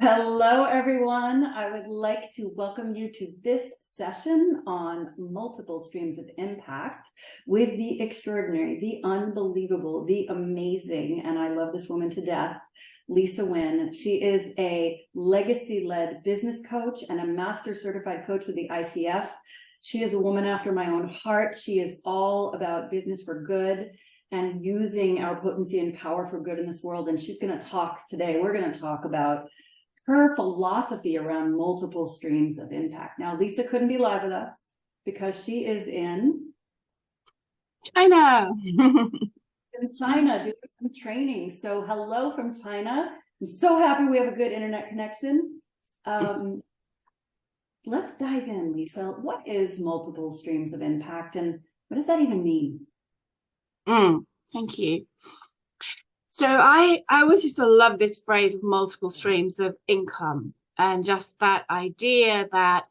Hello, everyone. I would like to welcome you to this session on multiple streams of impact with the extraordinary, the unbelievable, the amazing, and I love this woman to death, Lisa Wynn. She is a legacy-led business coach and a master certified coach with the ICF. She is a woman after my own heart. She is all about business for good and using our potency and power for good in this world. And she's going to talk today. We're going to talk about her philosophy around multiple streams of impact. Now, Lisa couldn't be live with us because she is in China. in China doing some training. So hello from China. I'm so happy we have a good internet connection. Let's dive in, Lisa. What is multiple streams of impact and what does that even mean? Thank you. So I always used to love this phrase of multiple streams of income, and just that idea that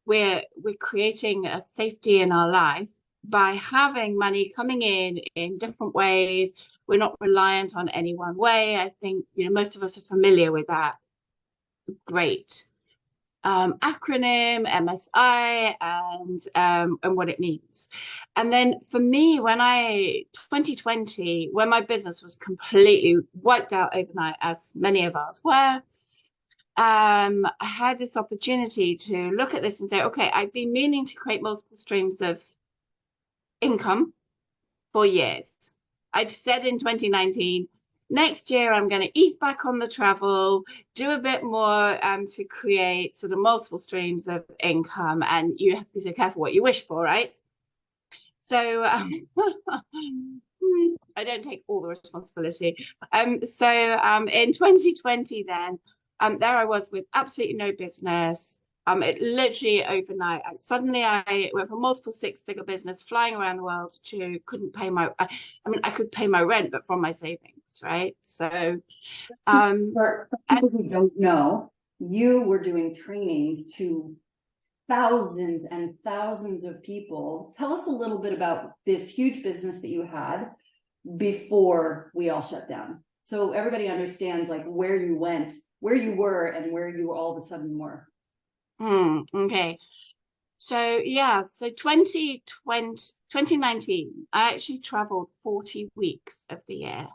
we're creating a safety in our life by having money coming in different ways. We're not reliant on any one way. I think most of us are familiar with that great acronym MSI and what it means. And then for me, when 2020, when my business was completely wiped out overnight, as many of ours were, I had this opportunity to look at this and say, okay, I've been meaning to create multiple streams of income for years. I'd said in 2019, next year, I'm going to ease back on the travel, do a bit more to create sort of multiple streams of income. And you have to be so careful what you wish for, right? So I don't take all the responsibility. In 2020, then, there I was with absolutely no business. It literally overnight, suddenly I went from multiple six-figure business flying around the world to couldn't pay my, I could pay my rent, but from my savings, right? So, for people who don't know, you were doing trainings to thousands and thousands of people. Tell us a little bit about this huge business that you had before we all shut down. So everybody understands like where you went, where you were, and where you all of a sudden were. Okay. So yeah, so 2019, I actually traveled 40 weeks of the year.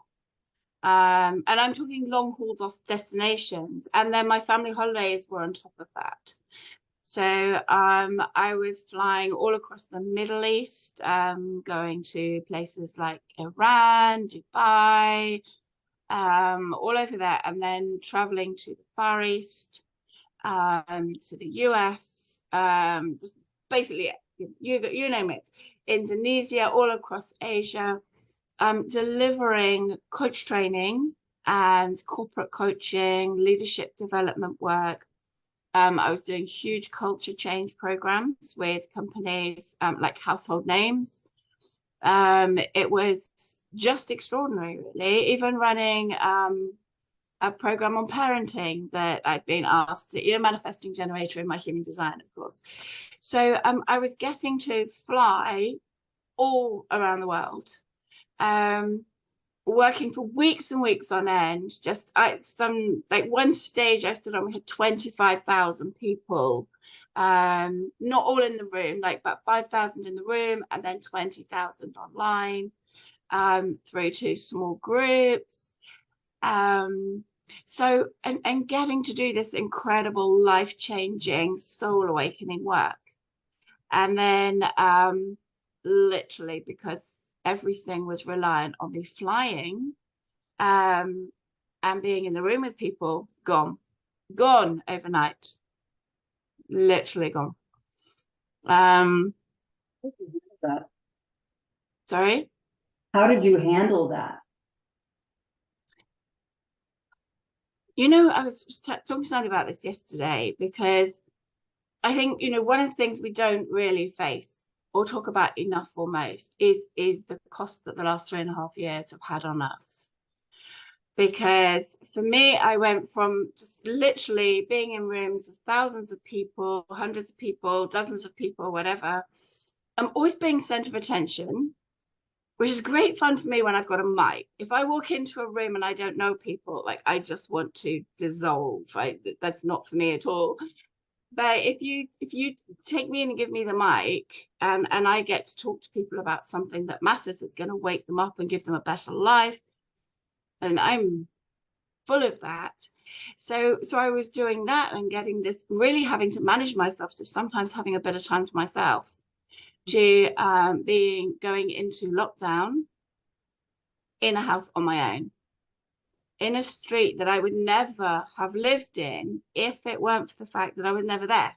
And I'm talking long haul destinations. And then my family holidays were on top of that. So I was flying all across the Middle East, going to places like Iran, Dubai, all over there, and then traveling to the Far East, to the US, just basically you name it, Indonesia, all across Asia, delivering coach training and corporate coaching, leadership development work. I was doing huge culture change programs with companies like household names. It was just extraordinary, really. Even running a program on parenting that I'd been asked to, manifesting generator in my human design, of course. So I was getting to fly all around the world, working for weeks and weeks on end. Just one stage I stood on, we had 25,000 people, not all in the room, like about 5,000 in the room, and then 20,000 online, through to small groups. So getting to do this incredible life-changing soul awakening work. And then literally, because everything was reliant on me flying and being in the room with people, gone overnight, literally gone. Sorry? How did you handle that? I was talking to somebody about this yesterday, because I think, one of the things we don't really face or talk about enough or most is the cost that the last 3.5 years have had on us. Because for me, I went from just literally being in rooms with thousands of people, hundreds of people, dozens of people, whatever. I'm always being center of attention. which is great fun for me when I've got a mic. If I walk into a room and I don't know people, like I just want to dissolve. That's not for me at all. But if you take me in and give me the mic and I get to talk to people about something that matters, that's going to wake them up and give them a better life, and I'm full of that. So I was doing that and getting this, really having to manage myself to sometimes having a bit of time to myself, to being going into lockdown in a house on my own, in a street that I would never have lived in if it weren't for the fact that I was never there.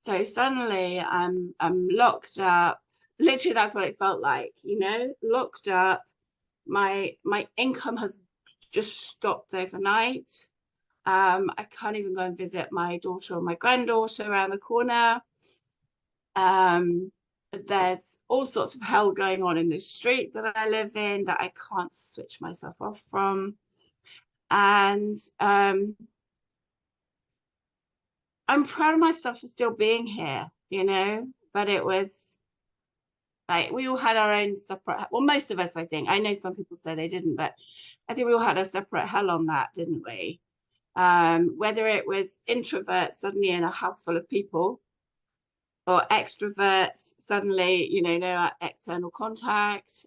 So suddenly I'm locked up. Literally, that's what it felt like, you know, locked up. My income has just stopped overnight. I can't even go and visit my daughter or my granddaughter around the corner. There's all sorts of hell going on in this street that I live in that I can't switch myself off from. And I'm proud of myself for still being here, you know, but it was like we all had our own separate, well, most of us, I think. I know some people say they didn't, but I think we all had a separate hell on that, didn't we? Whether it was introverts suddenly in a house full of people, or extroverts suddenly, you know, no external contact,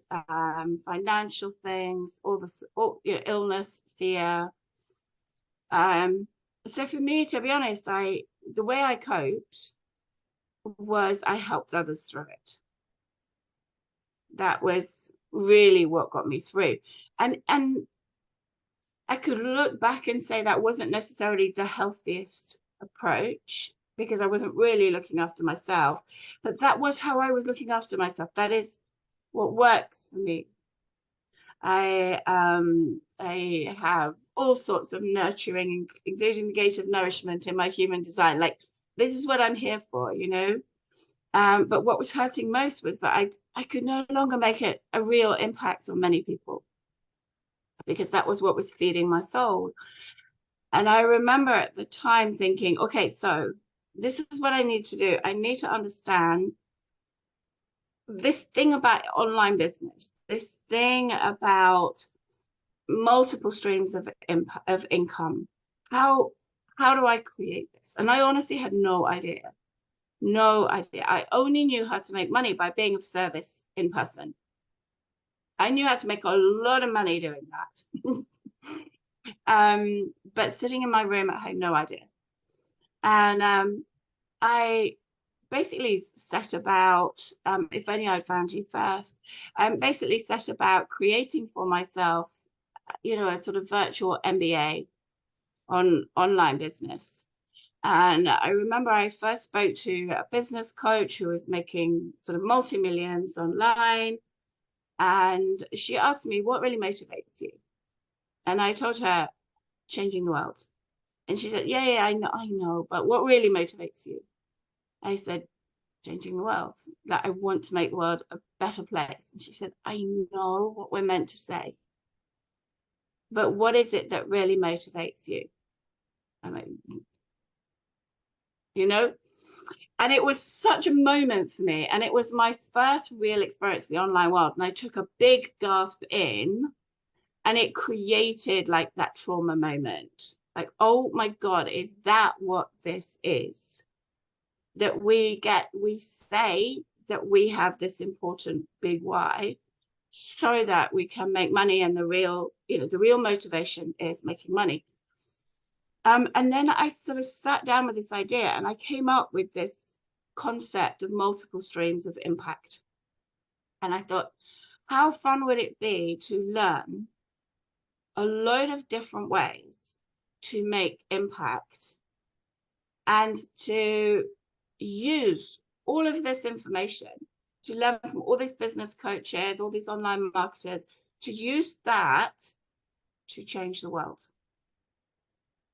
financial things, all you know, illness, fear. So for me, to be honest, the way I coped was I helped others through it. That was really what got me through. And I could look back and say that wasn't necessarily the healthiest approach, because I wasn't really looking after myself, but that was how I was looking after myself. That is what works for me. I have all sorts of nurturing, including the gate of nourishment in my human design. Like, this is what I'm here for, you know. But what was hurting most was that I could no longer make it a real impact on many people, because that was what was feeding my soul. And I remember at the time thinking, okay, so this is what I need to do. I need to understand this thing about online business, this thing about multiple streams of income. How do I create this? And I honestly had no idea. No idea. I only knew how to make money by being of service in person. I knew how to make a lot of money doing that. But sitting in my room, I had no idea. And I basically set about, if only I'd found you first, basically set about creating for myself, you know, a sort of virtual MBA on online business. And I remember I first spoke to a business coach who was making sort of multi-millions online. And she asked me, what really motivates you? And I told her, changing the world. And she said, yeah, I know, but what really motivates you? I said, changing the world, that I want to make the world a better place. And she said, I know what we're meant to say, but what is it that really motivates you? I mean, you know, and it was such a moment for me. And it was my first real experience in the online world. And I took a big gasp in, and it created like that trauma moment. Like, oh my God, is that what this is? That we say that we have this important big why so that we can make money, and the real motivation is making money. And then I sort of sat down with this idea, and I came up with this concept of multiple streams of impact. And I thought, how fun would it be to learn a load of different ways to make impact, and to use all of this information, to learn from all these business coaches, all these online marketers, to use that to change the world.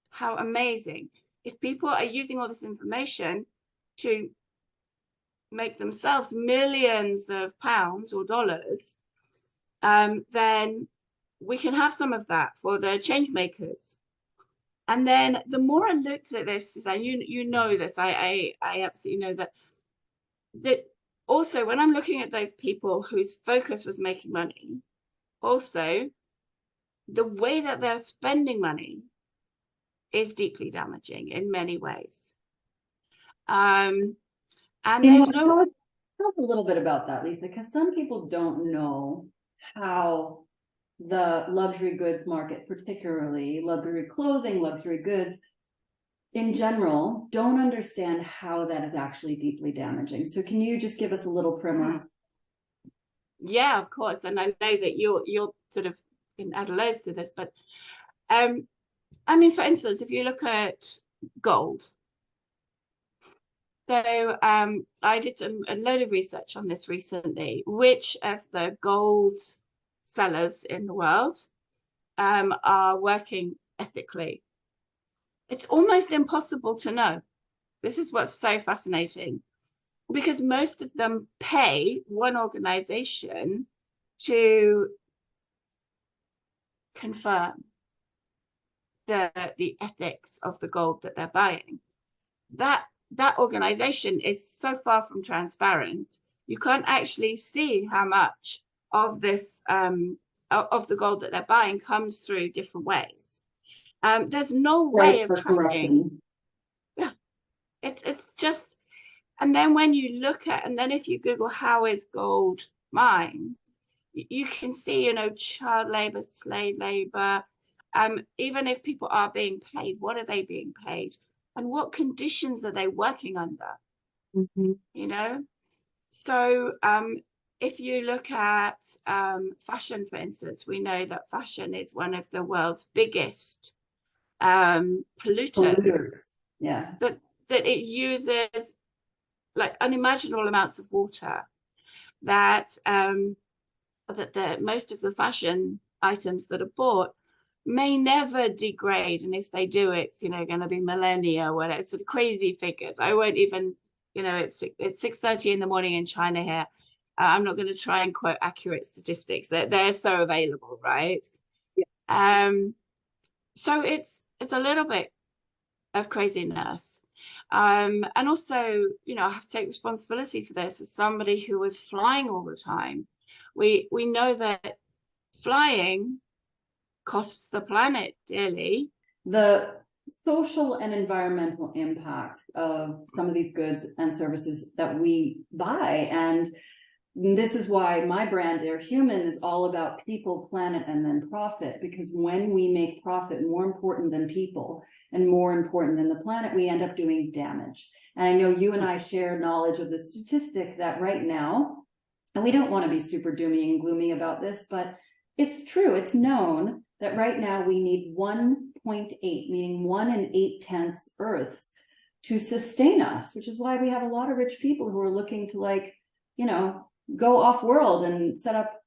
How amazing. If people are using all this information to make themselves millions of pounds or dollars, then we can have some of that for the change makers. And then the more I looked at this, and you know this, I absolutely know that also, when I'm looking at those people whose focus was making money, also the way that they're spending money is deeply damaging in many ways. And You know, there's no, talk a little bit about that, Lisa, because some people don't know how the luxury goods market, particularly luxury clothing, luxury goods in general, don't understand how that is actually deeply damaging. So can you just give us a little primer? yeah, of course. And I know that you're sort of can add loads to this, but um, I mean, for instance, if you look at gold, so I did a load of research on this recently. Which of the gold sellers in the world are working ethically? It's almost impossible to know. This is what's so fascinating because most of them pay one organization to confirm the ethics of the gold that they're buying. That organization is so far from transparent. You can't actually see how much of this of the gold that they're buying comes through different ways. There's no way Right, of for tracking. corruption. Yeah, it's just, and then when you look at, and then if you Google how is gold mined, you can see, child labor, slave labor. Even if people are being paid, what are they being paid? And what conditions are they working under? Mhm. You know? So if you look at fashion, for instance, we know that fashion is one of the world's biggest polluters, Polluters. Yeah. that it uses like unimaginable amounts of water, that that most of the fashion items that are bought may never degrade, and if they do, it's going to be millennia, whatever. It's sort of crazy figures. I won't even, it's 6:30 in the morning in China here. I'm not going to try and quote accurate statistics. They're so available, right? Yeah. So it's a little bit of craziness. And also, I have to take responsibility for this as somebody who was flying all the time. We know that flying costs the planet dearly. The social and environmental impact of some of these goods and services that we buy. And this is why my brand, Air Human, is all about people, planet, and then profit. Because when we make profit more important than people and more important than the planet, we end up doing damage. And I know you and I share knowledge of the statistic that right now, and we don't want to be super doomy and gloomy about this, but it's true, it's known that right now we need 1.8, meaning 1 8/10 Earths to sustain us, which is why we have a lot of rich people who are looking to go off world and set up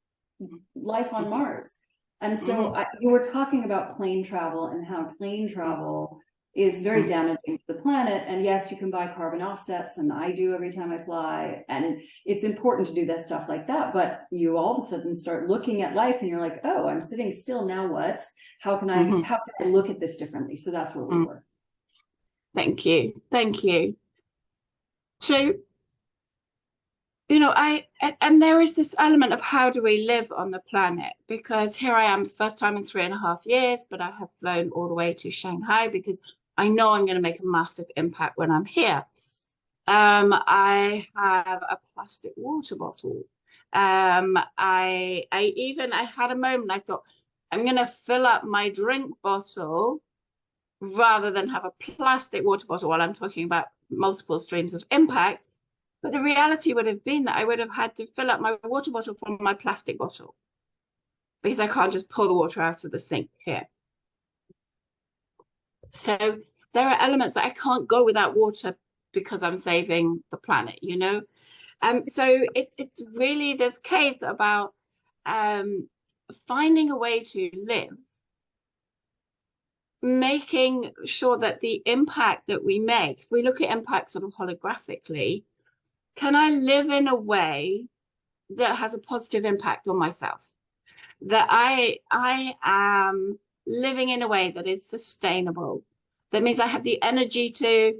life on Mars. And so you were talking about plane travel and how plane travel is very damaging to the planet. And yes, you can buy carbon offsets, and I do every time I fly. And it's important to do that stuff like that. But you all of a sudden start looking at life and you're like, oh, I'm sitting still. Now what? How can I look at this differently? So that's where we were. Thank you. Thank you. So, and there is this element of how do we live on the planet? Because here I am, it's first time in 3.5 years, but I have flown all the way to Shanghai because I know I'm going to make a massive impact when I'm here. I have a plastic water bottle. I had a moment, I thought, I'm going to fill up my drink bottle rather than have a plastic water bottle while I'm talking about multiple streams of impact. But the reality would have been that I would have had to fill up my water bottle from my plastic bottle because I can't just pour the water out of the sink here. So there are elements that I can't go without water because I'm saving the planet, So it's really this case about finding a way to live, making sure that the impact that we make, if we look at impact sort of holographically, can I live in a way that has a positive impact on myself? That I am living in a way that is sustainable. That means I have the energy to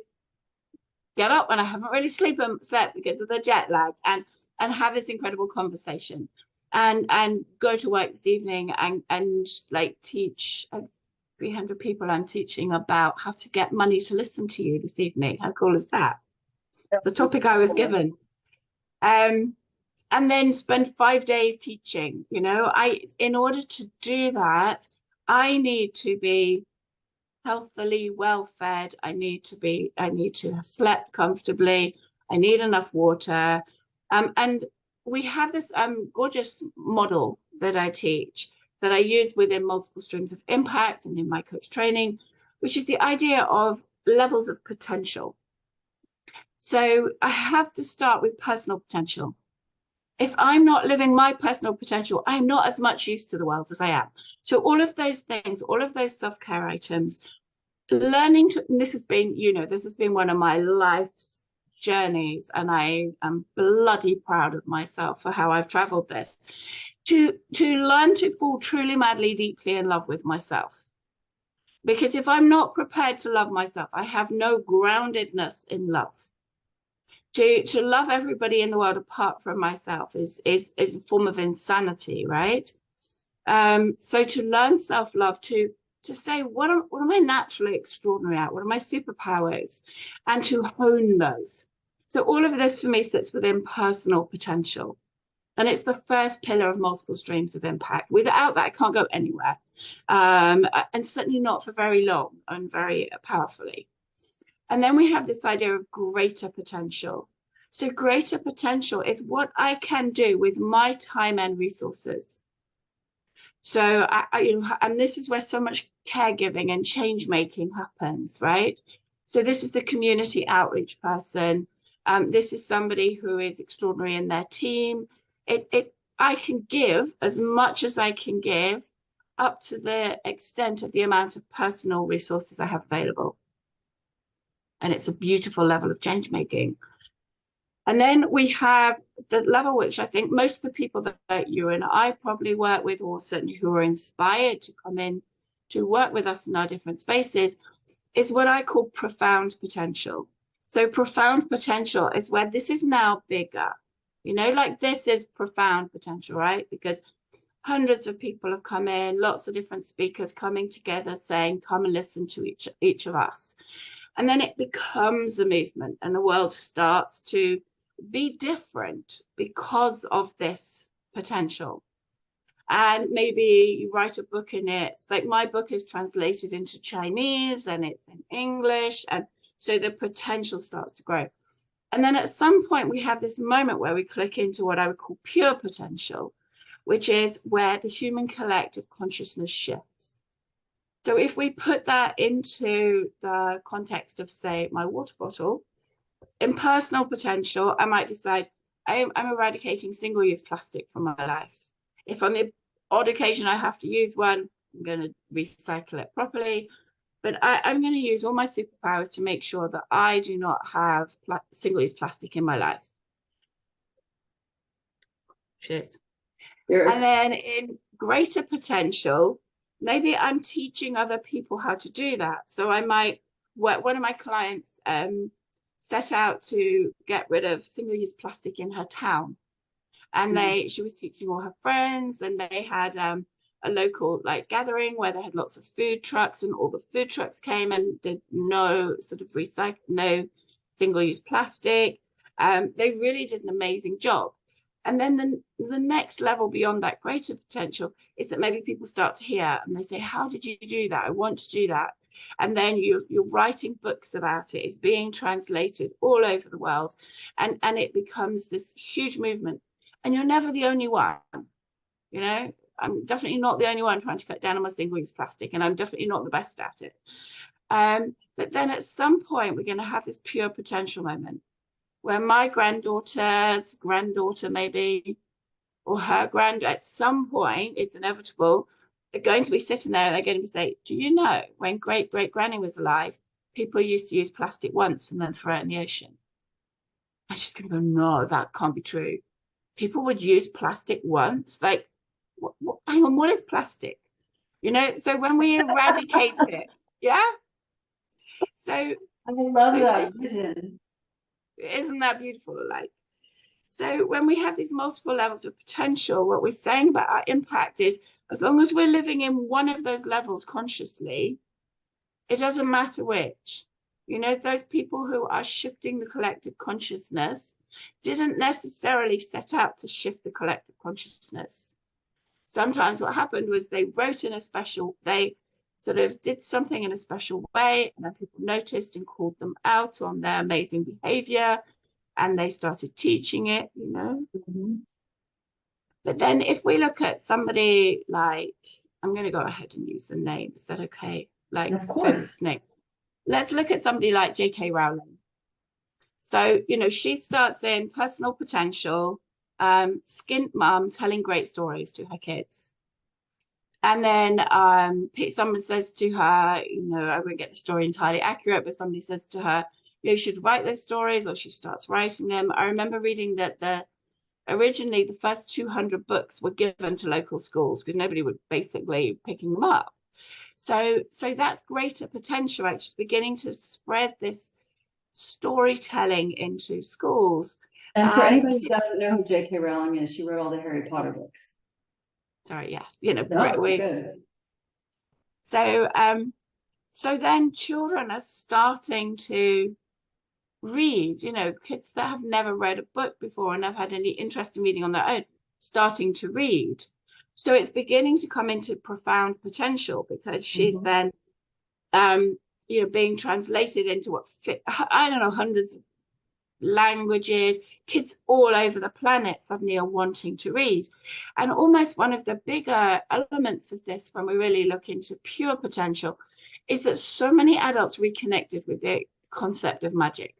get up when I haven't really slept because of the jet lag, and have this incredible conversation, and go to work this evening and like teach 300 people I'm teaching about how to get money to listen to you this evening. How cool is that? It's the topic I was given. And then spend 5 days teaching. You know, in order to do that, I need to be healthily well fed. I need to have slept comfortably. I need enough water. And we have this gorgeous model that I teach, that I use within multiple streams of impact and in my coach training, which is the idea of levels of potential. So I have to start with personal potential. If I'm not living my personal potential, I'm not as much use to the world as I am. So all of those things, all of those self-care items, learning to, and this has been, you know, this has been one of my life's journeys, and I am bloody proud of myself for how I've traveled this, to learn to fall truly, madly, deeply in love with myself. Because if I'm not prepared to love myself, I have no groundedness in love. To love everybody in the world apart from myself is a form of insanity, right? So to learn self-love, to say, what am I naturally extraordinary at? What are my superpowers? And to hone those. So all of this for me sits within personal potential. And it's the first pillar of multiple streams of impact. Without that, I can't go anywhere. And certainly not for very long and very powerfully. And then we have this idea of greater potential. So greater potential is what I can do with my time and resources. So you know, and this is where so much caregiving and change making happens, right? So this is the community outreach person. This is somebody who is extraordinary in their team. I can give as much as I can give, up to the extent of the amount of personal resources I have available. And it's a beautiful level of change making. And then we have the level which I think most of the people that you and I probably work with, or certainly who are inspired to come in to work with us in our different spaces, is what I call profound potential. So profound potential is where this is now bigger. You know, like this is profound potential, right? Because hundreds of people have come in, lots of different speakers coming together saying, come and listen to each of us. And then it becomes a movement, and the world starts to be different because of this potential. And maybe you write a book in it. It's like my book is translated into Chinese and it's in English. And so the potential starts to grow. And then at some point we have this moment where we click into what I would call pure potential, which is where the human collective consciousness shifts. So if we put that into the context of, say, my water bottle, in personal potential, I might decide I'm eradicating single-use plastic from my life. If on the odd occasion I have to use one, I'm going to recycle it properly. But I'm going to use all my superpowers to make sure that I do not have single-use plastic in my life. Cheers. Sure. And then in greater potential, maybe I'm teaching other people how to do that. So I might, one of my clients set out to get rid of single-use plastic in her town. And she was teaching all her friends, and they had a local like gathering where they had lots of food trucks, and all the food trucks came and did no sort of recycle, no single-use plastic. They really did an amazing job. And then the next level beyond that greater potential is that maybe people start to hear and they say, how did you do that? I want to do that. And then you're writing books about it. It's being translated all over the world. And it becomes this huge movement. And you're never the only one. You know, I'm definitely not the only one trying to cut down on my single-use plastic, and I'm definitely not the best at it. But then at some point, we're going to have this pure potential moment where my granddaughter's granddaughter maybe, or her at some point, it's inevitable, they're going to be sitting there and they're going to be saying, do you know, when great-great-granny was alive, people used to use plastic once and then throw it in the ocean? And she's going to go, no, that can't be true. People would use plastic once? Like, hang on, what is plastic? You know, so when we eradicate it, yeah? So I love that vision. Isn't that beautiful? Like, so when we have these multiple levels of potential, what we're saying about our impact is, as long as we're living in one of those levels consciously, it doesn't matter which. You know, those people who are shifting the collective consciousness didn't necessarily set out to shift the collective consciousness. Sometimes what happened was they sort of did something in a special way, and then people noticed and called them out on their amazing behavior, and they started teaching it, you know. Mhm. But then if we look at somebody like, I'm going to go ahead and use a name, is that okay? Like, Of course. famous name. Let's look at somebody like J.K. Rowling. So, you know, she starts in personal potential, skint mum telling great stories to her kids. And then someone says to her, you know, I won't get the story entirely accurate, but somebody says to her, you should write those stories, or she starts writing them. I remember reading that originally the first 200 books were given to local schools because nobody would basically picking them up. So that's greater potential, actually beginning to spread this storytelling into schools. And for And anybody who doesn't know who J.K. Rowling is, she wrote all the Harry Potter books. sorry, yes, you know, No, it's good. so so then children are starting to read, you know, kids that have never read a book before and have had any interest in reading on their own, starting to read. So it's beginning to come into profound potential because she's then you know, being translated into I don't know, hundreds of languages. Kids all over the planet suddenly are wanting to read. And almost one of the bigger elements of this, when we really look into pure potential, is that so many adults reconnected with the concept of magic.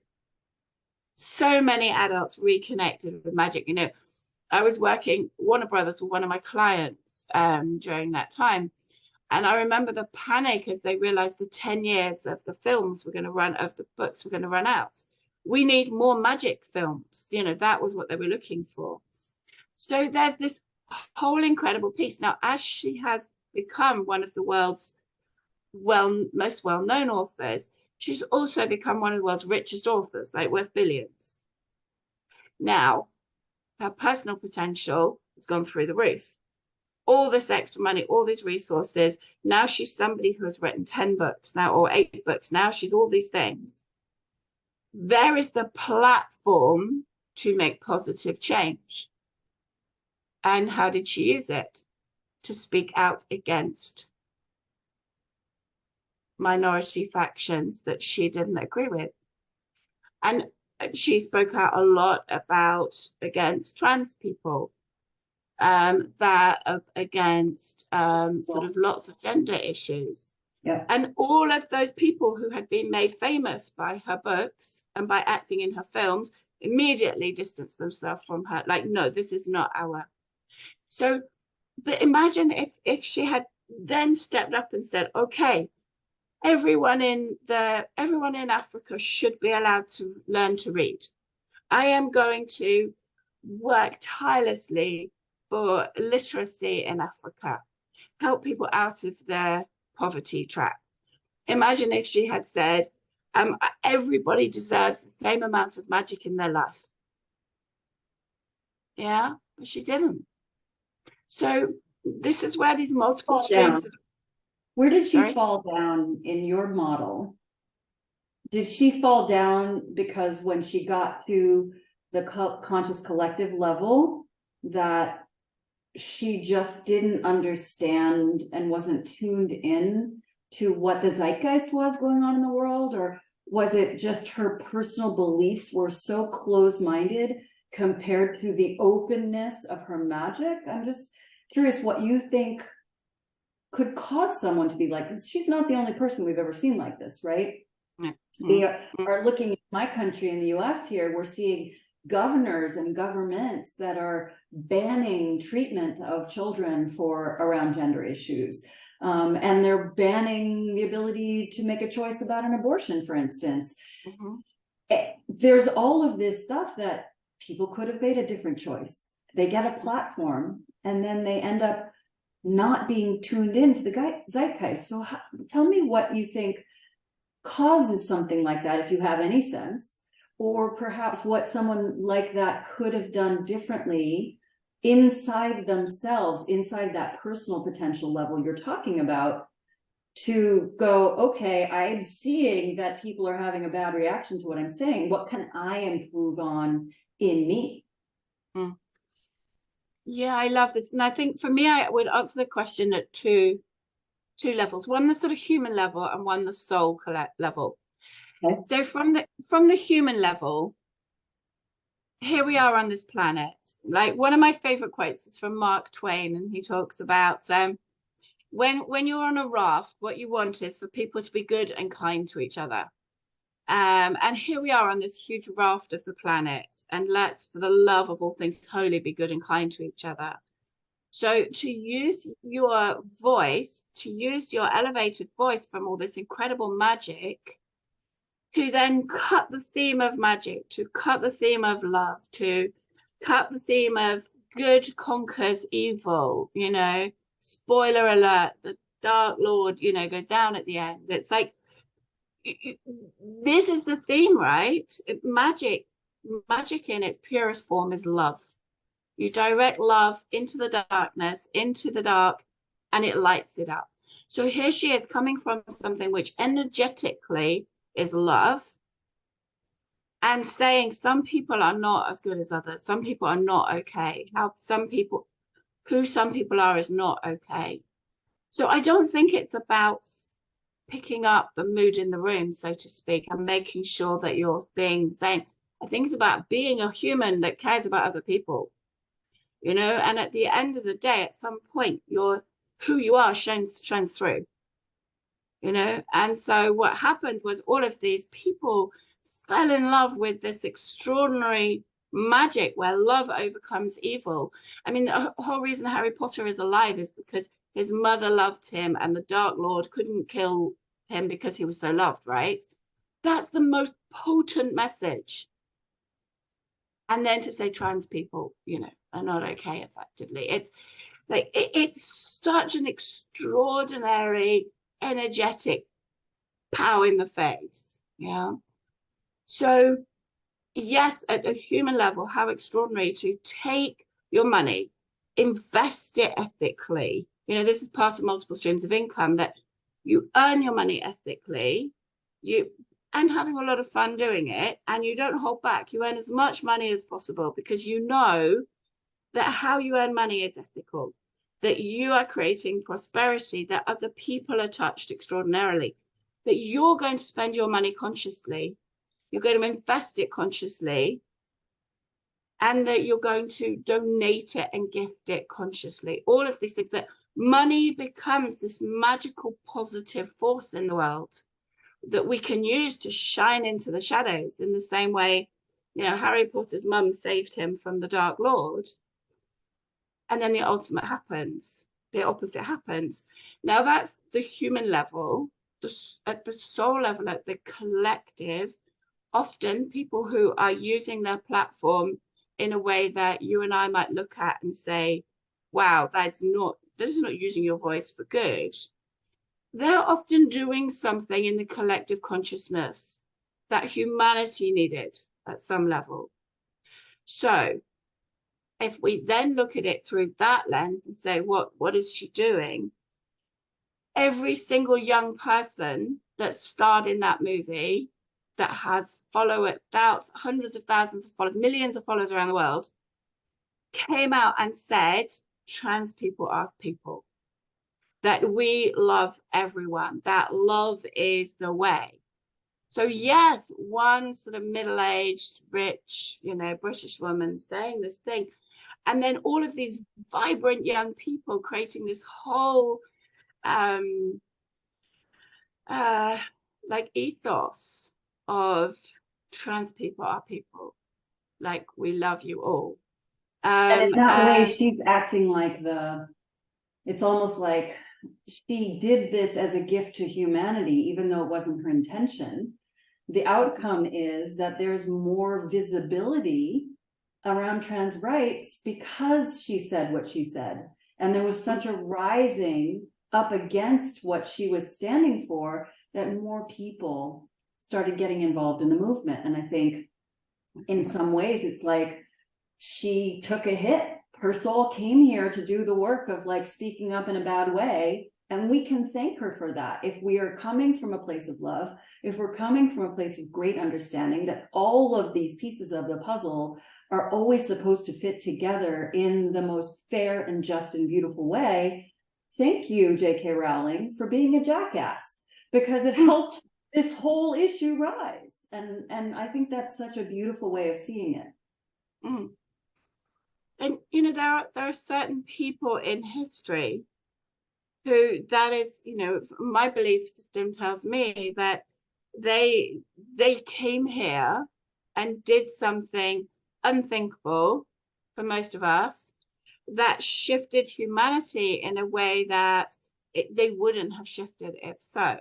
So many adults reconnected with magic. You know, I was working Warner Brothers with one of my clients during that time. And I remember the panic as they realized the 10 years of the films were going to run, of the books were going to run out. We need more magic films. You know, that was what they were looking for. So there's this whole incredible piece. Now, as she has become one of the world's most well-known authors, she's also become one of the world's richest authors, like worth billions. Now, her personal potential has gone through the roof. All this extra money, all these resources. Now she's somebody who has written 10 books now, or 8 books. Now she's all these things. There is the platform to make positive change. And how did she use it? To speak out against minority factions that she didn't agree with. And she spoke out a lot against trans people, against sort of lots of gender issues. Yeah. And all of those people who had been made famous by her books and by acting in her films immediately distanced themselves from her. Like, no, this is not our. So, but imagine if she had then stepped up and said, okay, everyone in Africa should be allowed to learn to read. I am going to work tirelessly for literacy in Africa, help people out of their poverty trap. Imagine if she had said, everybody deserves the same amount of magic in their life. Yeah, but she didn't. So this is where these multiple streams of... Where did she fall down in your model? Did she fall down because when she got to the conscious collective level, that she just didn't understand and wasn't tuned in to what the zeitgeist was going on in the world? Or was it just her personal beliefs were so close-minded compared to the openness of her magic? I'm just curious what you think could cause someone to be like this. She's not the only person we've ever seen like this, right? Mm-hmm. We are looking at my country in the US here, we're seeing governors and governments that are banning treatment of children for around gender issues. And they're banning the ability to make a choice about an abortion, for instance. There's all of this stuff that people could have made a different choice. They get a platform and then they end up not being tuned into the zeitgeist. So tell me what you think causes something like that, if you have any sense, or perhaps what someone like that could have done differently inside themselves, inside that personal potential level you're talking about, to go, okay, I'm seeing that people are having a bad reaction to what I'm saying. What can I improve on in me? Mm. Yeah, I love this. And I think for me, I would answer the question at two levels. One, the sort of human level, and one, the soul level. Okay. So from the human level, here we are on this planet. Like, one of my favorite quotes is from Mark Twain, and he talks about when you're on a raft, what you want is for people to be good and kind to each other. And here we are on this huge raft of the planet, and let's, for the love of all things holy, be good and kind to each other. So to use your voice, to use your elevated voice from all this incredible magic, to then cut the theme of magic, to cut the theme of love, to cut the theme of good conquers evil, spoiler alert, the Dark Lord, goes down at the end. It's like, this is the theme, right? Magic in its purest form is love. You direct love into the darkness, into the dark, and it lights it up. So here she is coming from something which energetically is love, and saying some people are not as good as others. Some people are not okay. Who some people are is not okay. So I don't think it's about picking up the mood in the room, so to speak, and making sure that you're being sane. I think it's about being a human that cares about other people, and at the end of the day, at some point, who you are shines through, and so what happened was all of these people fell in love with this extraordinary magic where love overcomes evil. I mean, the whole reason Harry Potter is alive is because his mother loved him, and the Dark Lord couldn't kill him because he was so loved, right? That's the most potent message. And then to say trans people, are not okay effectively. It's like, it's such an extraordinary, energetic pow in the face. Yeah. So yes, at a human level, how extraordinary to take your money, invest it ethically. This is part of multiple streams of income, that you earn your money ethically, and having a lot of fun doing it, and you don't hold back. You earn as much money as possible because you know that how you earn money is ethical, that you are creating prosperity, that other people are touched extraordinarily, that you're going to spend your money consciously, you're going to invest it consciously, and that you're going to donate it and gift it consciously. All of these things, that money becomes this magical positive force in the world that we can use to shine into the shadows, in the same way, Harry Potter's mum saved him from the Dark Lord. And then the ultimate happens, the opposite happens. Now that's the human level. At the soul level, at the collective, often people who are using their platform in a way that you and I might look at and say, wow, that is not using your voice for good. They're often doing something in the collective consciousness that humanity needed at some level. So if we then look at it through that lens and say, what is she doing? Every single young person that starred in that movie, that has hundreds of thousands of followers, millions of followers around the world, came out and said, trans people are people, that we love everyone, that love is the way. So yes, one sort of middle-aged, rich, British woman saying this thing, and then all of these vibrant young people creating this whole like ethos of trans people are people, like we love you all. And in that way, she's acting like it's almost like she did this as a gift to humanity, even though it wasn't her intention. The outcome is that there's more visibility around trans rights because she said what she said. And there was such a rising up against what she was standing for that more people started getting involved in the movement. And I think in some ways, it's like she took a hit. Her soul came here to do the work of like speaking up in a bad way. And we can thank her for that. If we are coming from a place of love, if we're coming from a place of great understanding that all of these pieces of the puzzle are always supposed to fit together in the most fair and just and beautiful way. Thank you, J.K. Rowling, for being a jackass, because it helped this whole issue rise. And I think that's such a beautiful way of seeing it. Mm. And, you know, there are certain people in history who, that is, you know, my belief system tells me that they came here and did something unthinkable for most of us that shifted humanity in a way that they wouldn't have shifted if so.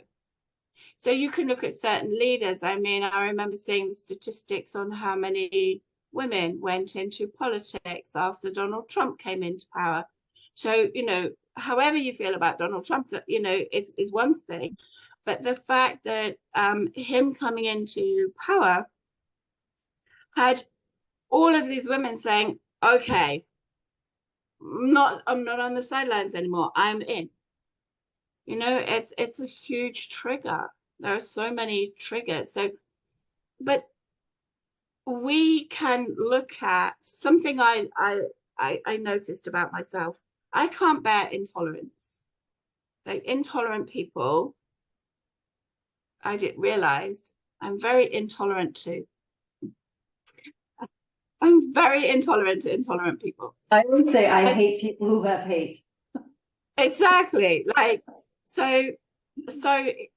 So you can look at certain leaders. I mean, I remember seeing the statistics on how many women went into politics after Donald Trump came into power. So, you know, however you feel about Donald Trump, you know, is one thing. But the fact that him coming into power had all of these women saying, okay, I'm not on the sidelines anymore, I'm in. You know, it's a huge trigger. There are so many triggers. So, but we can look at something I noticed about myself. I can't bear intolerance. Like intolerant people, I realized I'm very intolerant to. I'm very intolerant to intolerant people. I always say I hate people who have hate. Exactly. Like, so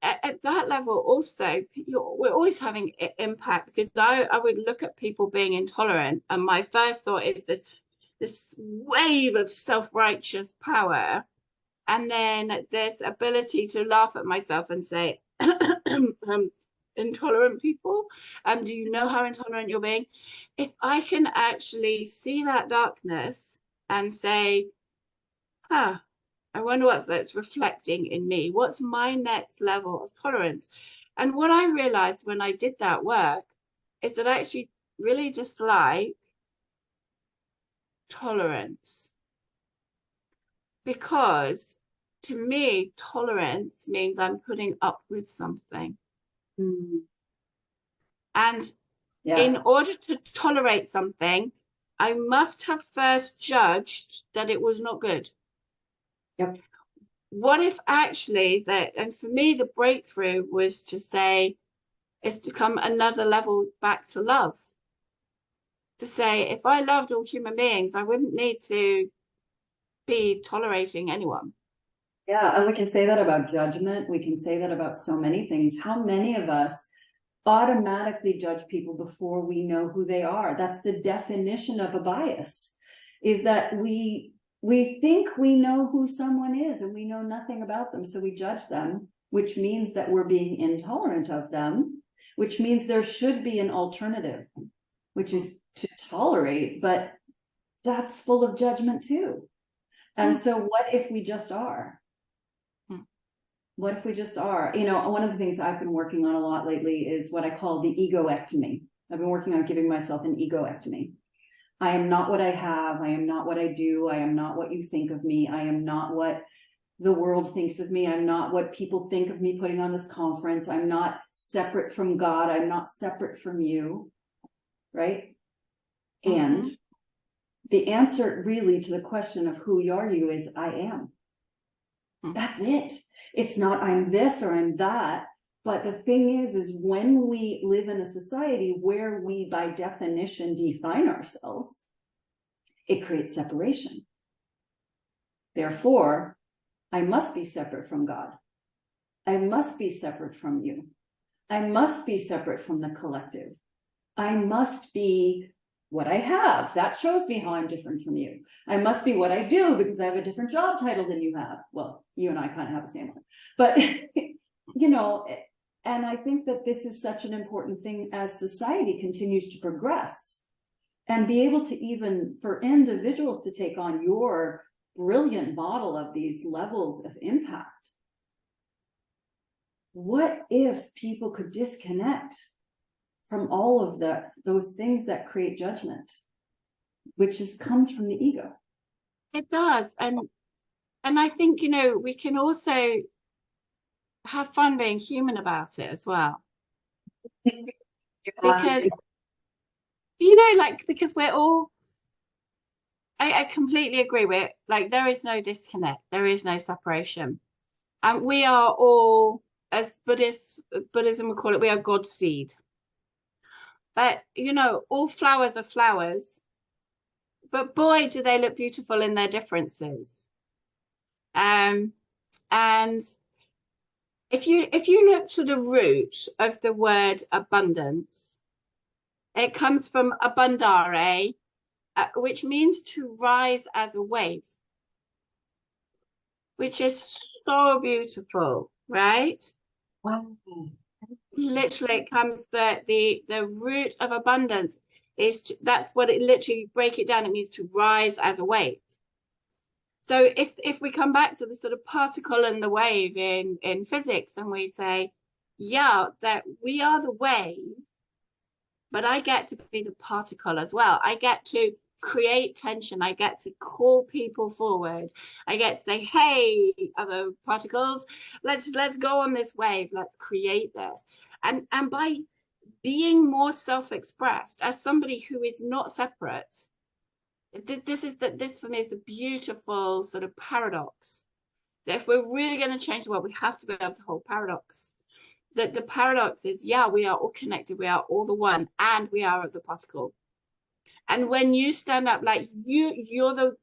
at that level also, we're always having impact, because I would look at people being intolerant, and my first thought is this wave of self-righteous power, and then this ability to laugh at myself and say, intolerant people, do you know how intolerant you're being? If I can actually see that darkness and say, I wonder what that's reflecting in me. What's my next level of tolerance? And what I realized when I did that work is that I actually really dislike tolerance, because to me, tolerance means I'm putting up with something. Mm. And Yeah. in order to tolerate something, I must have first judged that it was not good. Yep. What if actually that, and for me, the breakthrough was to say, is to come another level back to love. To say, if I loved all human beings, I wouldn't need to be tolerating anyone. Yeah, and we can say that about judgment. We can say that about so many things. How many of us automatically judge people before we know who they are? That's the definition of a bias, is that we think we know who someone is and we know nothing about them, so we judge them, which means that we're being intolerant of them, which means there should be an alternative, which is to tolerate, but that's full of judgment too. And so what if we just are? What if we just are? You know, one of the things I've been working on a lot lately is what I call the egoectomy. I've been working on giving myself an egoectomy. I am not what I have. I am not what I do. I am not what you think of me. I am not what the world thinks of me. I'm not what people think of me putting on this conference. I'm not separate from God. I'm not separate from you. Right? And the answer really to the question of who are you is I am. That's it. It's not I'm this or I'm that. But the thing is when we live in a society where we by definition define ourselves, it creates separation. Therefore, I must be separate from God. I must be separate from you. I must be separate from the collective. I must be what I have. That shows me how I'm different from you. I must be what I do because I have a different job title than you have. Well, you and I kind of have the same one. But, you know, and I think that this is such an important thing as society continues to progress and be able to even for individuals to take on your brilliant model of these levels of impact. What if people could disconnect from all of those things that create judgment, which comes from the ego. It does. And I think, you know, we can also have fun being human about it as well. Because, you know, like, because we're all, I completely agree with, like, there is no disconnect, there is no separation. And we are all, as Buddhism would call it, we are God's seed. But, you know, all flowers are flowers, but boy, do they look beautiful in their differences. And if you look to the root of the word abundance, it comes from abundare, which means to rise as a wave, which is so beautiful, right? Wow. Literally, it comes the root of abundance is that's what it literally break it down. It means to rise as a wave. So if we come back to the sort of particle and the wave in physics, and we say, yeah, that we are the wave, but I get to be the particle as well. I get to create tension. I get to call people forward. I get to say, hey, other particles, let's go on this wave. Let's create this. And by being more self-expressed as somebody who is not separate, this for me is the beautiful sort of paradox. That if we're really going to change the world, we have to be able to hold paradox. That the paradox is, yeah, we are all connected, we are all the one, and we are the particle. And when you stand up, like you're the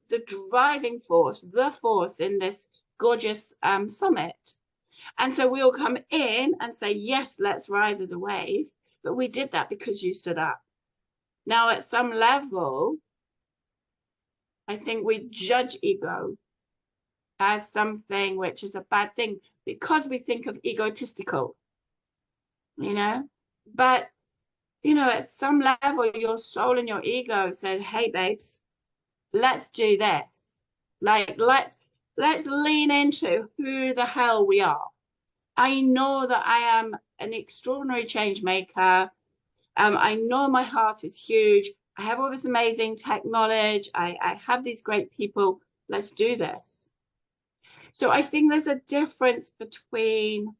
driving force, the force in this gorgeous summit. And so we all come in and say, yes, let's rise as a wave. But we did that because you stood up. Now, at some level, I think we judge ego as something which is a bad thing because we think of egotistical, you know, but, you know, at some level, your soul and your ego said, hey, babes, let's do this. Like, let's lean into who the hell we are. I know that I am an extraordinary change maker. I know my heart is huge. I have all this amazing tech knowledge. I have these great people. Let's do this. So I think there's a difference between,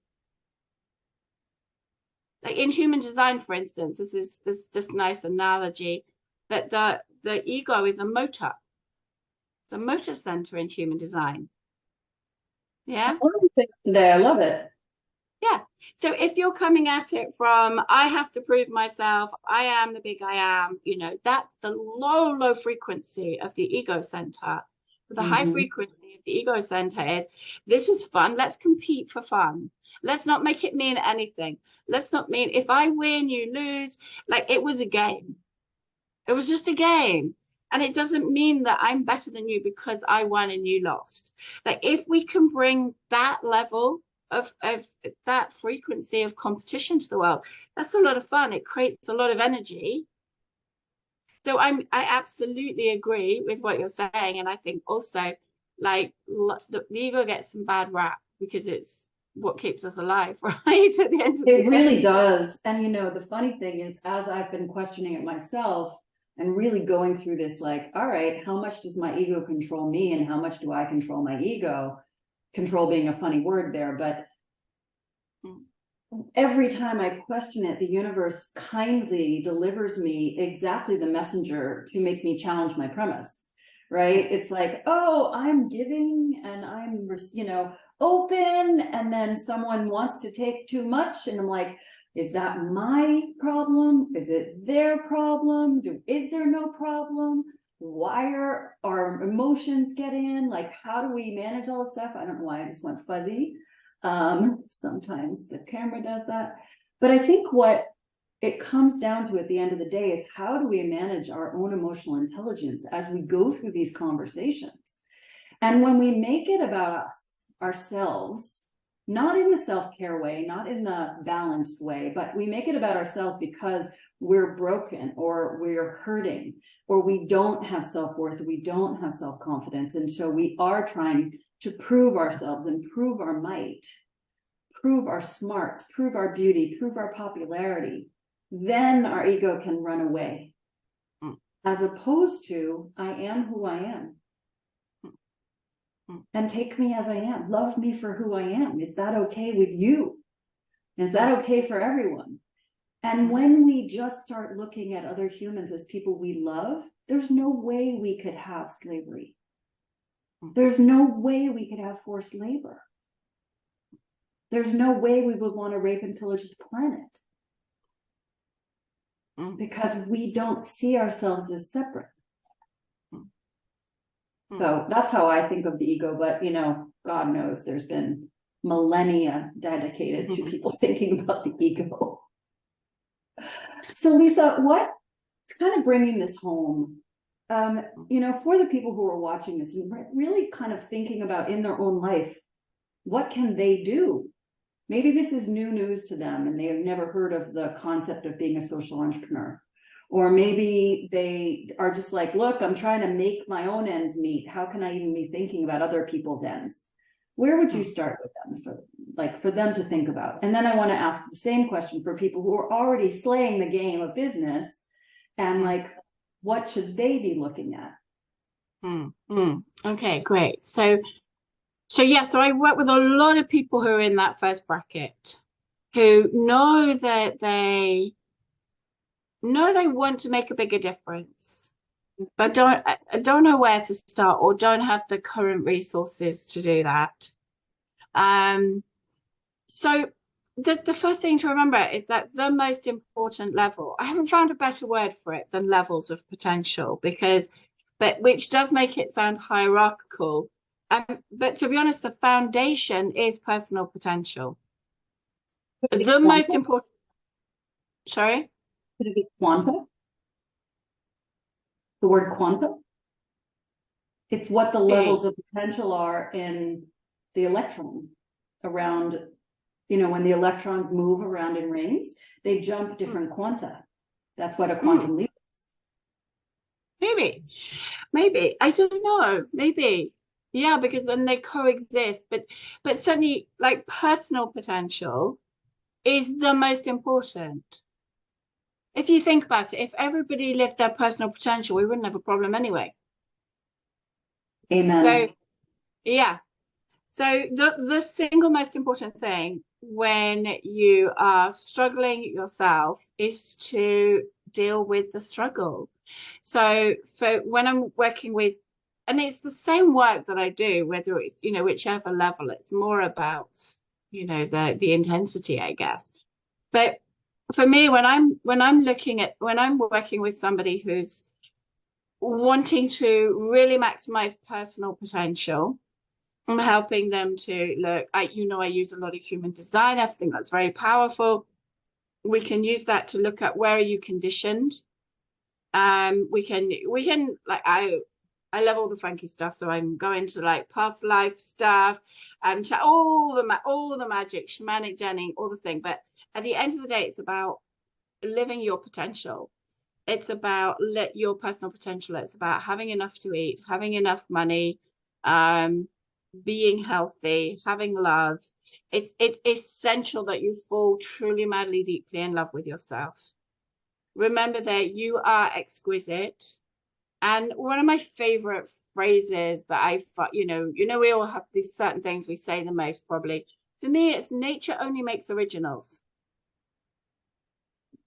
like in human design, for instance, this is just a nice analogy, that the ego is a motor. It's a motor center in human design. Yeah. Today, I love it. Yeah. So if you're coming at it from, I have to prove myself, I am the big I am, you know, that's the low frequency of the ego center. The high frequency of the ego center is, this is fun. Let's compete for fun. Let's not make it mean anything. Let's not mean if I win, you lose. Like, it was a game. It was just a game. And it doesn't mean that I'm better than you because I won and you lost. Like, if we can bring that level of that frequency of competition to the world, that's a lot of fun. It creates a lot of energy. So I absolutely agree with what you're saying. And I think also, like, the ego gets some bad rap because it's what keeps us alive, right? At the end of the day. It really does. And, you know, the funny thing is, as I've been questioning it myself and really going through this, like, all right, how much does my ego control me and how much do I control my ego? Control being a funny word there, but every time I question it, the universe kindly delivers me exactly the messenger to make me challenge my premise, right? It's like, oh, I'm giving and I'm, you know, open, and then someone wants to take too much, and I'm like, is that my problem? Is it their problem? Is there no problem? Why are our emotions get in? Like, how do we manage all this stuff? I don't know why I just went fuzzy. Sometimes the camera does that. But I think what it comes down to at the end of the day is, how do we manage our own emotional intelligence as we go through these conversations? And when we make it about us, ourselves, not in the self-care way, not in the balanced way, but we make it about ourselves because we're broken or we're hurting or we don't have self-worth, we don't have self-confidence. And so we are trying to prove ourselves and prove our might, prove our smarts, prove our beauty, prove our popularity. then our ego can run away. Mm. As opposed to, I am who I am. And take me as I am. Love me for who I am. Is that okay with you? Is that okay for everyone? And when we just start looking at other humans as people we love, there's no way we could have slavery. There's no way we could have forced labor. There's no way we would want to rape and pillage the planet. Because we don't see ourselves as separate. So that's how I think of the ego. But, you know, God knows there's been millennia dedicated to people thinking about the ego. So Lisa, what kind of bringing this home, you know, for the people who are watching this and really kind of thinking about in their own life, what can they do? Maybe this is new news to them and they have never heard of the concept of being a social entrepreneur. Or maybe they are just like, look, I'm trying to make my own ends meet. How can I even be thinking about other people's ends? Where would you start with them for them to think about? And then I want to ask the same question for people who are already slaying the game of business and like, what should they be looking at? Okay, great. So I work with a lot of people who are in that first bracket, who know that they want to make a bigger difference, but don't know where to start or don't have the current resources to do that. So the first thing to remember is that the most important level, I haven't found a better word for it than levels of potential, but which does make it sound hierarchical. But to be honest, the foundation is personal potential. The most important, sorry? Could it be quanta? The word quanta? It's what the levels of potential are in the electron around, you know, when the electrons move around in rings, they jump different quanta. That's what a quantum leap is. Maybe. I don't know. Maybe. Yeah, because then they coexist. But certainly like personal potential is the most important. If you think about it, if everybody lived their personal potential, we wouldn't have a problem anyway. Amen. So, yeah. So the single most important thing when you are struggling yourself is to deal with the struggle. So for when I'm working with, and it's the same work that I do, whether it's, you know, whichever level, it's more about, you know, the intensity, I guess. But for me, when I'm working with somebody who's wanting to really maximize personal potential, I'm helping them to look, I use a lot of human design. I think that's very powerful. We can use that to look at where are you conditioned. We can like I love all the funky stuff, so I'm going to like past life stuff, all the magic, shamanic journeying, all the thing. But at the end of the day, it's about living your potential. It's about your personal potential. It's about having enough to eat, having enough money, being healthy, having love. It's essential that you fall truly, madly, deeply in love with yourself. Remember that you are exquisite. And one of my favorite phrases that we all have these certain things we say the most probably. For me, it's nature only makes originals.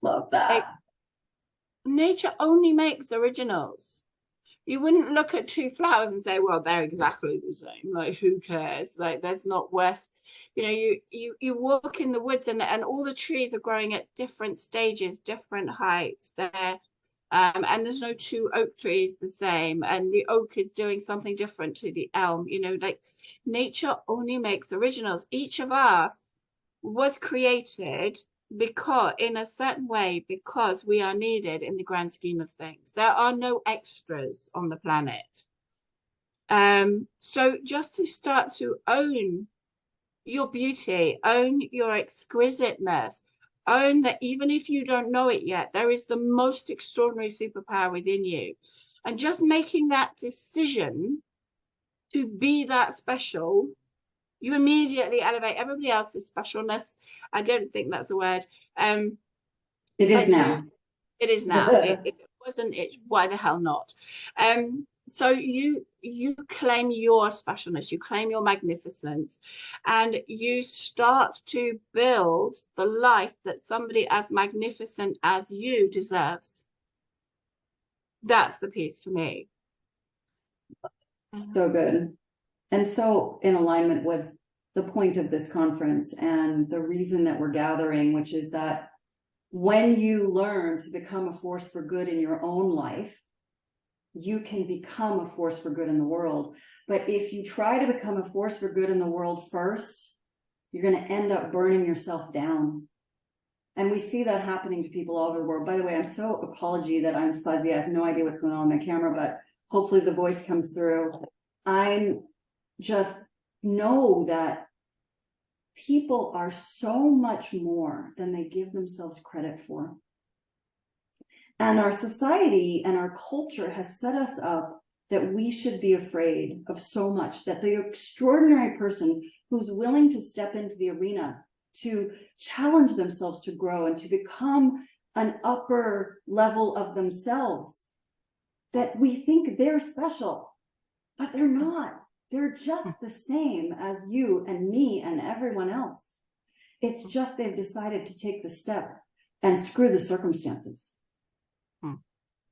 Love that. Nature only makes originals. You wouldn't look at two flowers and say, well, they're exactly the same. Like, who cares? Like, that's not worth, you walk in the woods and all the trees are growing at different stages, different heights. And there's no two oak trees the same. And the oak is doing something different to the elm. Like nature only makes originals. Each of us was created because in a certain way, because we are needed in the grand scheme of things. There are no extras on the planet. So just to start to own your beauty, own your exquisiteness, own that even if you don't know it yet, there is the most extraordinary superpower within you. And just making that decision to be that special, you immediately elevate everybody else's specialness. I don't think that's a word. It is But now. it is now. If it wasn't, it why the hell not? So you claim your specialness, you claim your magnificence, and you start to build the life that somebody as magnificent as you deserves. That's the piece for me. So good. And so in alignment with the point of this conference and the reason that we're gathering, which is that when you learn to become a force for good in your own life, you can become a force for good in the world. But if you try to become a force for good in the world first, you're going to end up burning yourself down. And we see that happening to people all over the world. By the way, I'm so apology that I'm fuzzy. I have no idea what's going on my camera, but hopefully the voice comes through. I'm just know that people are so much more than they give themselves credit for. And our society and our culture has set us up that we should be afraid of so much, that the extraordinary person who's willing to step into the arena to challenge themselves to grow and to become an upper level of themselves, that we think they're special, but they're not. They're just the same as you and me and everyone else. It's just they've decided to take the step and screw the circumstances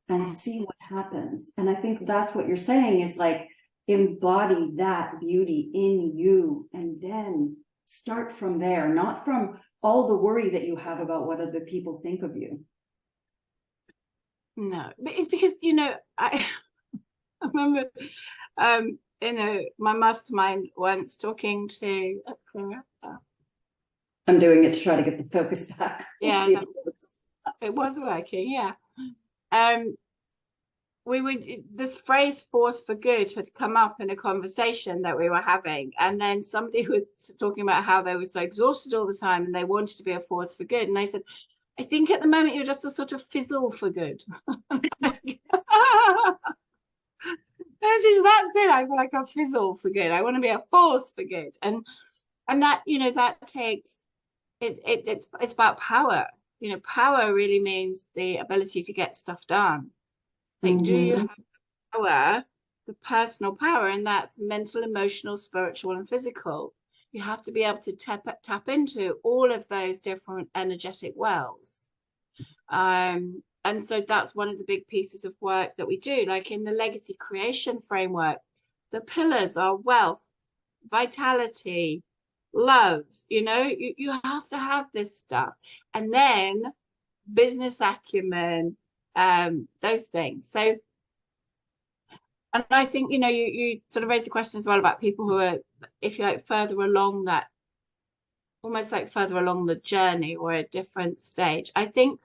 and see what happens. And I think that's what you're saying is like, embody that beauty in you and then start from there, not from all the worry that you have about what other people think of you. No, because, you know, I remember, my mastermind once talking to, I'm doing it to try to get the focus back. Yeah, it was working. Yeah. This phrase "force for good" had come up in a conversation that we were having, and then somebody was talking about how they were so exhausted all the time and they wanted to be a force for good. And I said, I think at the moment you're just a sort of fizzle for good. That's it. I'm like a fizzle for good. I want to be a force for good. And that, you know, that takes it's about power. You know, power really means the ability to get stuff done. Like, do you have power, the personal power, and that's mental, emotional, spiritual, and physical. You have to be able to tap into all of those different energetic wells. And so that's one of the big pieces of work that we do. Like in the legacy creation framework, the pillars are wealth, vitality, love. You know, you have to have this stuff. And then business acumen, those things. So, and I think, you know, you sort of raised the question as well about people who are, if you like, further along that, almost like further along the journey or a different stage. I think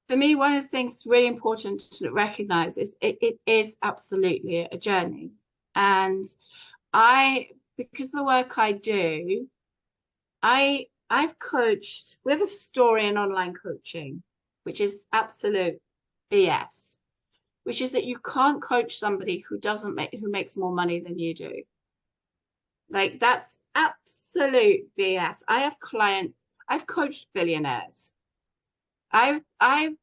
for me, one of the things really important to recognize is it is absolutely a journey. And because of the work I do, I've coached, we have a story in online coaching, which is absolute BS, which is that you can't coach somebody who makes more money than you do. Like, that's absolute BS. I have clients, I've coached billionaires. I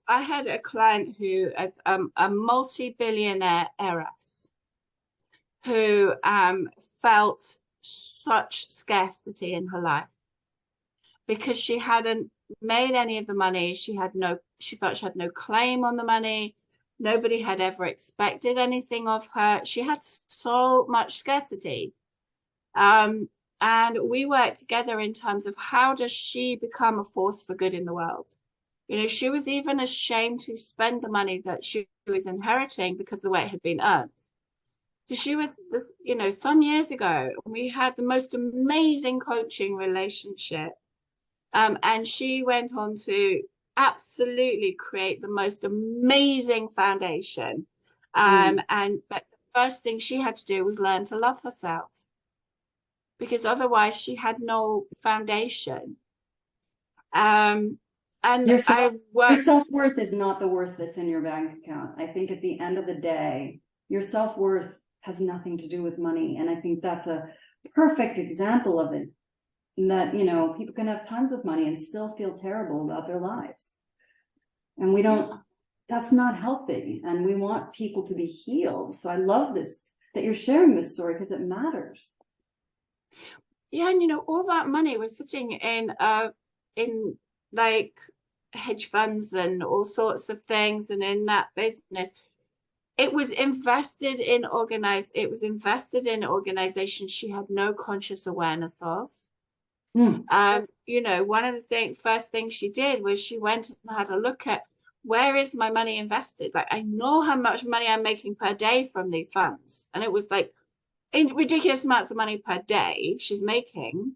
had a client who is a multi-billionaire heiress who felt such scarcity in her life because she hadn't made any of the money. She felt she had no claim on the money. Nobody had ever expected anything of her. She had so much scarcity. And we worked together in terms of how does she become a force for good in the world? You know, she was even ashamed to spend the money that she was inheriting because of the way it had been earned. So she was, you know, some years ago, we had the most amazing coaching relationship. And she went on to absolutely create the most amazing foundation. But the first thing she had to do was learn to love herself, because otherwise she had no foundation. And your self-worth is not the worth that's in your bank account. I think at the end of the day, your self-worth has nothing to do with money. And I think that's a perfect example of it. That, you know, people can have tons of money and still feel terrible about their lives. And we don't, that's not healthy. And we want people to be healed. So I love this, that you're sharing this story, because it matters. Yeah, and all that money was sitting in like hedge funds and all sorts of things, and in that business. It was invested in organizations she had no conscious awareness of. Mm. One of the first things she did was she went and had a look at, where is my money invested? Like, I know how much money I'm making per day from these funds. And it was like in ridiculous amounts of money per day she's making.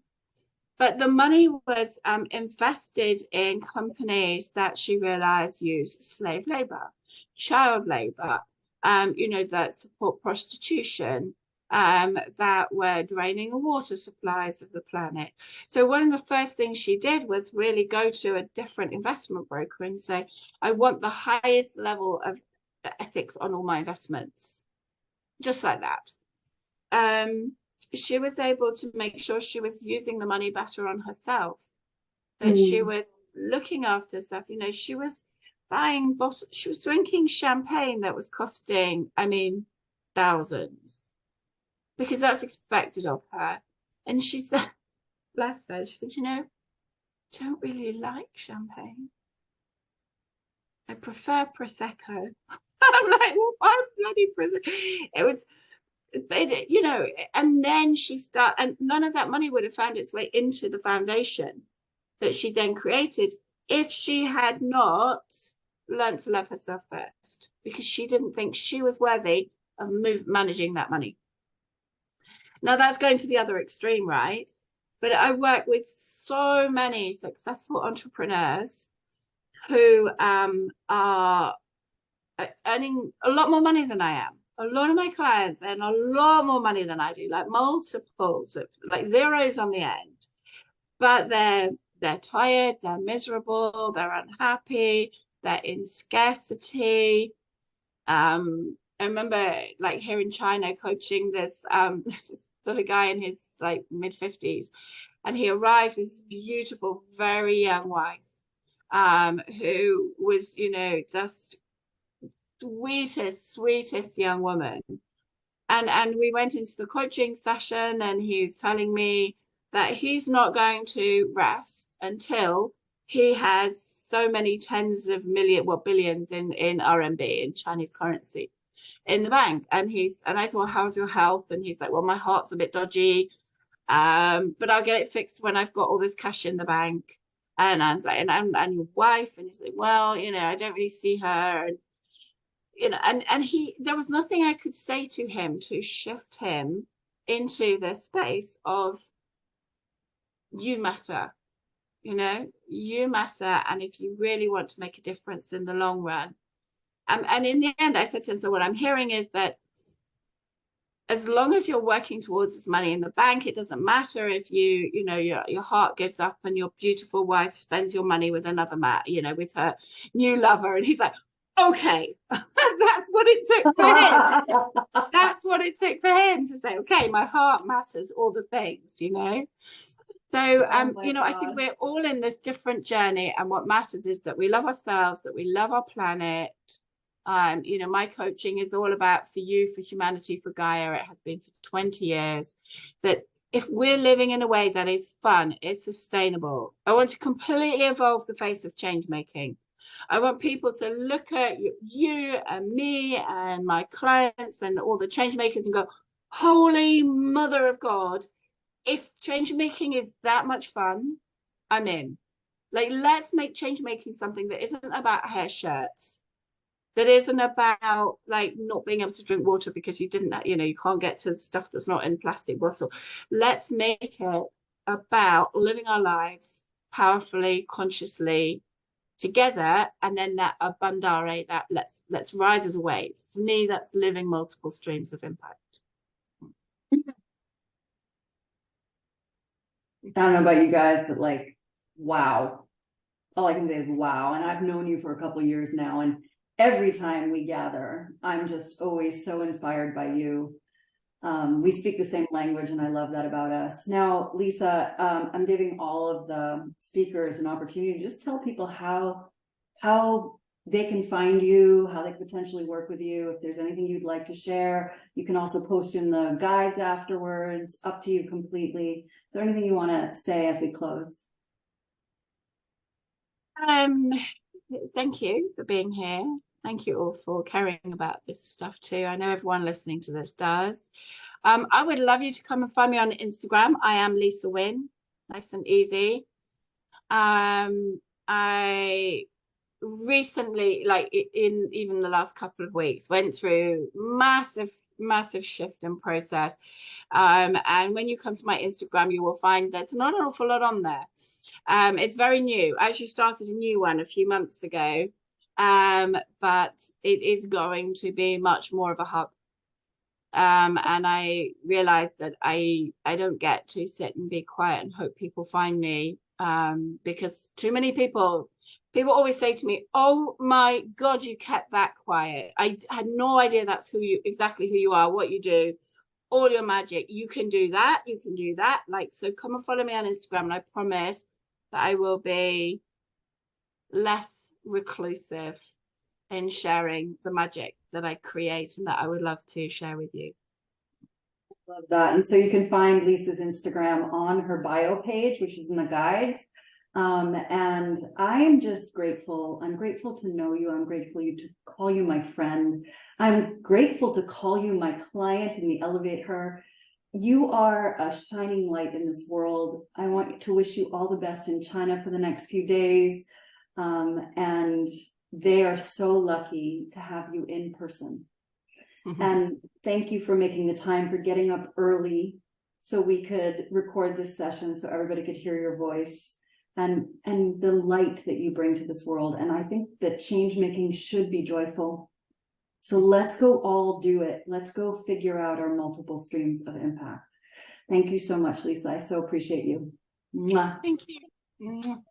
But the money was invested in companies that she realized use slave labor, child labor, that support prostitution, that were draining the water supplies of the planet. So one of the first things she did was really go to a different investment broker and say, I want the highest level of ethics on all my investments, just like that. She was able to make sure she was using the money better on herself, that she was looking after stuff. She was buying bottles, she was drinking champagne that was costing, thousands, because that's expected of her. And she said, bless her, she said, don't really like champagne. I prefer Prosecco. I'm like, well, why bloody Prosecco? It was, and then and none of that money would have found its way into the foundation that she then created if she had not learned to love herself first, because she didn't think she was worthy of managing that money. Now that's going to the other extreme, right? But I work with so many successful entrepreneurs who are earning a lot more money than I am. A lot of my clients earn a lot more money than I do, like multiples of, like zeros on the end. But they're tired, they're miserable, they're unhappy, they're in scarcity. I remember like here in China coaching this sort of guy in his like mid-50s, and he arrived with this beautiful, very young wife, who was, just sweetest young woman. And we went into the coaching session, and he's telling me that he's not going to rest until he has so many tens of billions in RMB, in Chinese currency, in the bank. And I said, well, how's your health? And he's like, well, my heart's a bit dodgy, but I'll get it fixed when I've got all this cash in the bank. And I was like, and your wife? And he's like, well, I don't really see her. And there was nothing I could say to him to shift him into the space of, you matter, you matter. And if you really want to make a difference in the long run, and in the end, I said to him, so what I'm hearing is that as long as you're working towards this money in the bank, it doesn't matter if your heart gives up and your beautiful wife spends your money with another man, with her new lover. And he's like, okay, that's what it took for him. That's what it took for him to say, okay, my heart matters, all the things, So, I think we're all in this different journey, and what matters is that we love ourselves, that we love our planet. My coaching is all about for you, for humanity, for Gaia. It has been for 20 years. That if we're living in a way that is fun, is sustainable, I want to completely evolve the face of change making. I want people to look at you and me and my clients and all the change makers and go, holy mother of God, if change making is that much fun, I'm in. Like, let's make change making something that isn't about hair shirts, that isn't about like not being able to drink water because you didn't, you can't get to stuff that's not in plastic bottle. Let's make it about living our lives powerfully, consciously, together, and then that abundare, that let's rise as a wave. For me, that's living multiple streams of impact. I don't know about you guys, but like, wow. All I can say is wow. And I've known you for a couple of years now, and every time we gather, I'm just always so inspired by you. We speak the same language, and I love that about us. Now, Lisa, I'm giving all of the speakers an opportunity to just tell people how they can find you, how they could potentially work with you. If there's anything you'd like to share, you can also post in the guides afterwards, up to you completely. Is there anything you want to say as we close? Thank you for being here. Thank you all for caring about this stuff too. I know everyone listening to this does. I would love you to come and find me on Instagram. I am Lisa Wynn, nice and easy. I recently, like in even the last couple of weeks, went through massive shift in process. And when you come to my Instagram, you will find there's not an awful lot on there. It's very new. I actually started a new one a few months ago, but it is going to be much more of a hub. And I realized that I don't get to sit and be quiet and hope people find me, because too many people always say to me, "Oh my God, you kept that quiet. I had no idea that's exactly who you are, what you do, all your magic. You can do that. You can do that." Like, so come and follow me on Instagram, and I promise that I will be less reclusive in sharing the magic that I create and that I would love to share with you. Love that. And so you can find Lisa's Instagram on her bio page, which is in the guides. And I'm just grateful. I'm grateful to know you. I'm grateful to call you my friend. I'm grateful to call you my client in the elevator. You are a shining light in this world. I want to wish you all the best in China for the next few days. And they are so lucky to have you in person. And thank you for making the time, for getting up early so we could record this session so everybody could hear your voice and the light that you bring to this world. And I think that change making should be joyful. So let's go all do it. Let's go figure out our multiple streams of impact. Thank you so much, Lisa. I so appreciate you. Mwah. Thank you.